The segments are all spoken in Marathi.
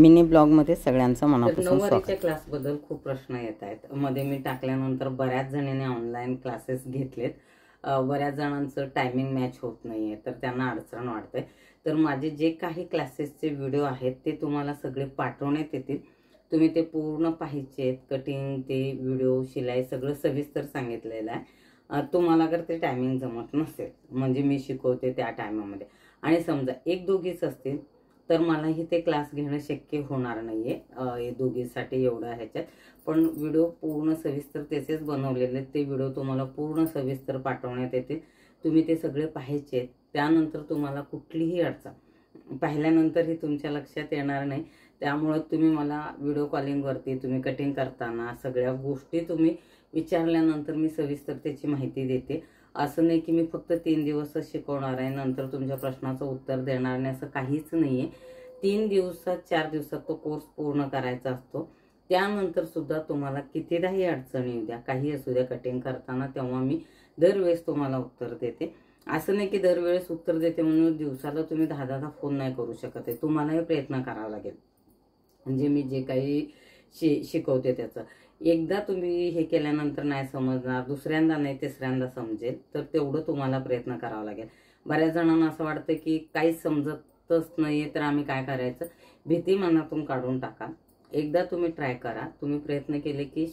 मिनी ब्लॉगमध्ये सगळ्यांचं मनापासून स्वागत। नऊवारीच्या क्लासबद्दल खूप प्रश्न येत आहेत। मध्ये मी टाकल्यानंतर बऱ्याच जणांनी ऑनलाईन क्लासेस घेतलेत। बऱ्याच जणांचं टायमिंग मॅच होत नाहीये, तर त्यांना अडचण वाटते। तर माझे जे काही क्लासेसचे व्हिडिओ आहेत ते तुम्हाला सगळे पाठवण्यात येतील। तुम्ही ते पूर्ण पाहायचे। कटिंग ते व्हिडिओ शिलाई सगळं सविस्तर सांगितलेलं आहे। तुम्हाला अगर ते टायमिंग जमत नसेल, म्हणजे मी शिकवते त्या टायमामध्ये, आणि समजा एक दोघीच असतील तर मलाही ते क्लास घेणं शक्य होणार नाहीये दोघींसाठी एवढा ह्याच्यात। पण व्हिडिओ पूर्ण सविस्तर त्याचेच बनवलेले, ते व्हिडिओ तुम्हाला पूर्ण सविस्तर पाठवण्यात येतील। तुम्ही ते सगळे पाहायचे। त्यानंतर तुम्हाला कुठलीही अडचण पाहिल्यानंतरही तुमच्या लक्षात येणार नाही। त्यामुळे तुम्ही मला व्हिडिओ कॉलिंगवरती तुम्ही कटिंग करताना सगळ्या गोष्टी तुम्ही विचारल्यानंतर मी सविस्तर त्याची माहिती देते। असं नाही की मी फक्त 3 दिवसच शिकवणार आहे, नंतर तुमच्या प्रश्नाचं उत्तर देणार नाही, असं काहीच नाहीये। 3 दिवसात 4 दिवसात तो कोर्स पूर्ण करायचा असतो। त्यानंतर सुद्धा तुम्हाला कितीदाही अडचणी येऊ द्या, काही असू द्या कटिंग करताना, तेव्हा मी दरवेळेस तुम्हाला उत्तर देते। असं नाही की दरवेळेस उत्तर देते म्हणून दिवसाला तुम्ही 10 फोन नाही करू शकत आहे। तुम्हालाही प्रयत्न करावा लागेल। म्हणजे मी जे काही शिकवते त्याचं एकदा तुम्ही हे केल्यानंतर नाही समजणार, दुसऱ्यांदा नाही तिसऱ्यांदा समजेल, तर तेवढं तुम्हाला प्रयत्न करावा लागेल। बऱ्याच जणांना असं वाटतं की काहीच समजतच नाहीये, तर आम्ही काय करायचं? भीती मनातून काढून टाका। एकदा तुम्ही ट्राय करा। तुम्ही प्रयत्न केले की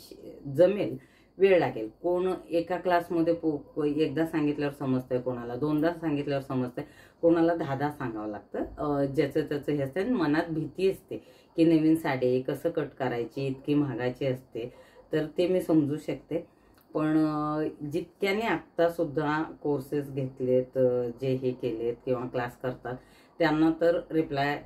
जमेल। वेळ लागेल। कोण एका क्लासमध्ये एकदा सांगितल्यावर समजतंय, कोणाला 2दा सांगितल्यावर समजतंय, कोणाला 10 सांगावं लागतं। ज्याचं त्याचं हे असतं। मनात भीती असते की नवीन साडी कसं कट करायची, इतकी महागाची असते, तर ते मी समजू शकते। पण जितक्याने आत्ता सुद्धा कोर्सेस घेतलेत, जे हे केलेत किंवा क्लास करतात, त्यांना तर रिप्लाय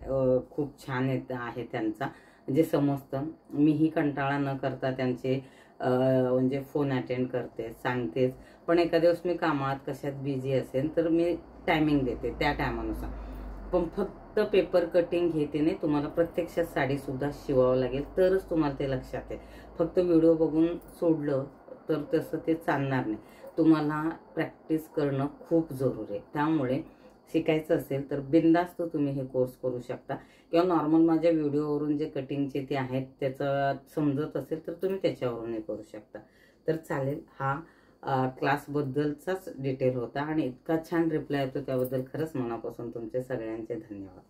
खूप छान येत आहे त्यांचा, म्हणजे समजतं। मीही कंटाळा न करता त्यांचे म्हणजे फोन अटेंड करते, सांगतेच। पण एखाद्या दिवस मी कामात कशात बिझी असेल तर मी टायमिंग देते त्या टायमानुसार। पण फक्त पेपर कटिंग घेते नाही, तुम्हाला प्रत्यक्षात साडी सुद्धा शिवावं लागेल, तरच तुम्हाला ते लक्षात येईल। फक्त व्हिडिओ बघून सोडलं तर तसं ते चालणार नाही। तुम्हाला प्रॅक्टिस करणं खूप जरुरी आहे। त्यामुळे शिकायचं असेल तर बिनधास्त तुम्ही हे कोर्स करू शकता, किंवा नॉर्मल माझ्या व्हिडिओवरून जे कटिंगचे ते आहेत त्याचं समजत असेल तर तुम्ही त्याच्यावरूनही करू शकता। तर चालेल। हा क्लासबद्दलचाच डिटेल होता, आणि इतका छान रिप्लाय येतो त्याबद्दल खरंच मनापासून तुमचे सगळ्यांचे धन्यवाद।